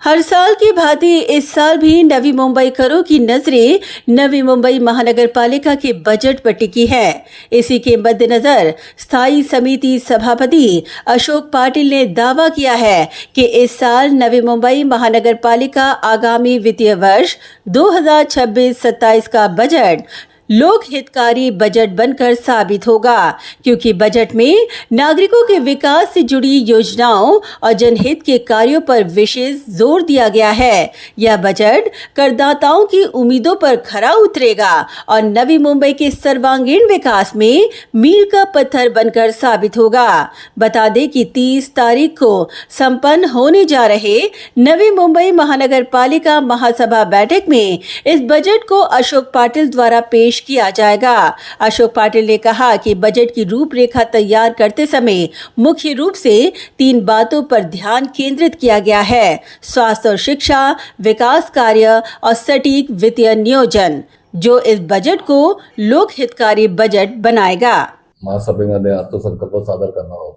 हर साल की भांति इस साल भी नवी मुंबई करों की नजरें नवी मुंबई महानगर पालिका के बजट पर टिकी है। इसी के मद्देनजर स्थायी समिति सभापति अशोक पाटिल ने दावा किया है कि इस साल नवी मुंबई महानगर पालिका आगामी वित्तीय वर्ष 2026-27 का बजट लोक हितकारी बजट बनकर साबित होगा, क्योंकि बजट में नागरिकों के विकास से जुड़ी योजनाओं और जनहित के कार्यों पर विशेष जोर दिया गया है। यह बजट करदाताओं की उम्मीदों पर खरा उतरेगा और नवी मुंबई के सर्वांगीण विकास में मील का पत्थर बनकर साबित होगा। बता दें कि 30 तारीख को संपन्न होने जा रहे नवी मुंबई महानगर पालिका महासभा बैठक में इस बजट को अशोक पाटिल द्वारा पेश किया जाएगा। अशोक पाटिल ने कहा कि बजट की रूपरेखा तैयार करते समय मुख्य रूप से 3 बातों पर ध्यान केंद्रित किया गया है: स्वास्थ्य और शिक्षा, विकास कार्य और सटीक वित्तीय नियोजन, जो इस बजट को लोक हितकारी बजट बनाएगा। महासभेमध्ये अर्थसंकल्प सादर करणार आहोत।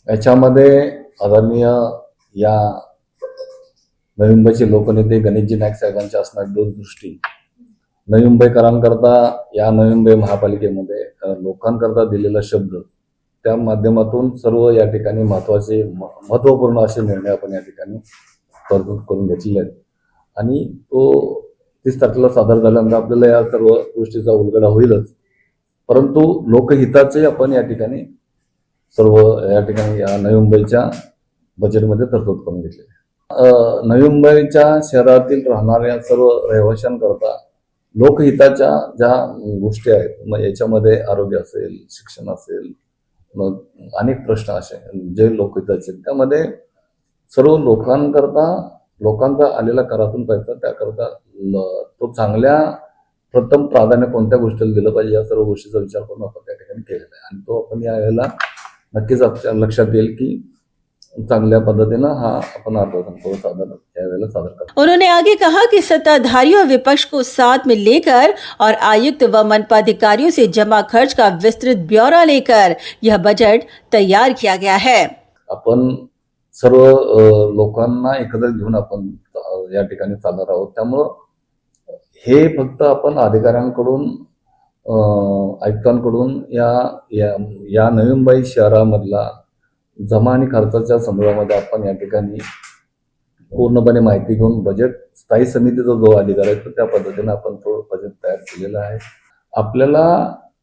याच्यामध्ये आदरणीय या नवी मुंबईचे लोकनेते गणेशजी नाईक साहेबांच्या असणारी दूरदृष्टी नवी मुंबईकरांकरता या नवी मुंबई महापालिकेमध्ये लोकांकरता दिलेला शब्द, त्या माध्यमातून सर्व या ठिकाणी महत्त्वपूर्ण असे निर्णय आपण या ठिकाणी तरतूद करून घेतलेले आहेत आणि तो 30 तारखेला सादर झाल्यानंतर आपल्याला या सर्व गोष्टीचा उलगडा होईलच, परंतु लोकहिताचे आपण या ठिकाणी या नवी मुंबईच्या बजेटमध्ये तरतूद करून घेतलेली। नवी मुंबईच्या शहरातील राहणाऱ्या सर्व रहिवाशांकरता लोकहिताच्या ज्या गोष्टी आहेत, मग याच्यामध्ये आरोग्य असेल, शिक्षण असेल, मग अनेक प्रश्न असे जे लोकहिताचे, त्यामध्ये सर्व लोकांचा आलेला करातून पैसा त्याकरता तो चांगल्या प्रथम प्राधान्य कोणत्या गोष्टीला दिलं पाहिजे या सर्व गोष्टीचा विचार करून आपण त्या ठिकाणी केलेला आहे आणि तो आपण यावेळेला नक्कीच आपल्या लक्षात येईल की चांगल्या पद्धतीने हा अपन अर्थसंकल्प सादर करते। उन्होंने आगे कहा कि सत्ताधारियों और विपक्ष को साथ में लेकर और आयुक्त व मनपा अधिकारियों से जमा खर्च का विस्तृत ब्यौरा लेकर यह बजट तैयार किया गया है। आपण सर्व लोकांना एकत्र घेऊन आपण या ठिकाणी चालणार आहोत, त्यामुळे हे फक्त आपण अधिकाऱ्यांकडून आयुक्तांकडून या नवी मुंबई शहरामधला जमा आणि खर्चाच्या संदर्भामध्ये आपण या ठिकाणी पूर्णपणे माहिती घेऊन बजेट स्थायी समितीचा जो अधिकार आहे तो त्या पद्धतीने आपण तो बजेट तयार केलेला आहे। आपल्याला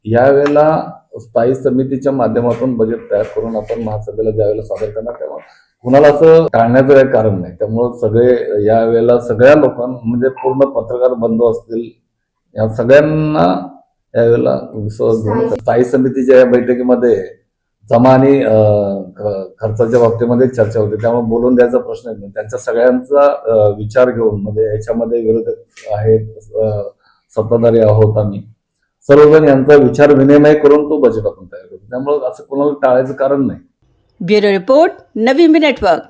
यावेळेला स्थायी समितीच्या माध्यमातून बजेट तयार करून आपण महासभेला ज्यावेळेला सादर करणार तेव्हा कुणाला असं टाळण्याचं काही कारण नाही, त्यामुळे सगळे यावेळेला सगळ्या लोकांना म्हणजे पूर्ण पत्रकार बंधू असतील या सगळ्यांना यावेळेला स्थायी समितीच्या या बैठकीमध्ये जमा आणि खर्चाच्या बाबतीमध्ये चर्चा होते, त्यामुळे बोलून द्यायचा प्रश्न नाही। त्यांच्या सगळ्यांचा विचार घेऊन म्हणजे याच्यामध्ये विरोधक आहेत, सत्ताधारी आहोत, आम्ही सर्वजण यांचा विचार विनिमय करून तो बजेट आपण तयार करतो, त्यामुळे असं कोणाला टाळायचं कारण नाही। Bureau report, Navi Mumbai network.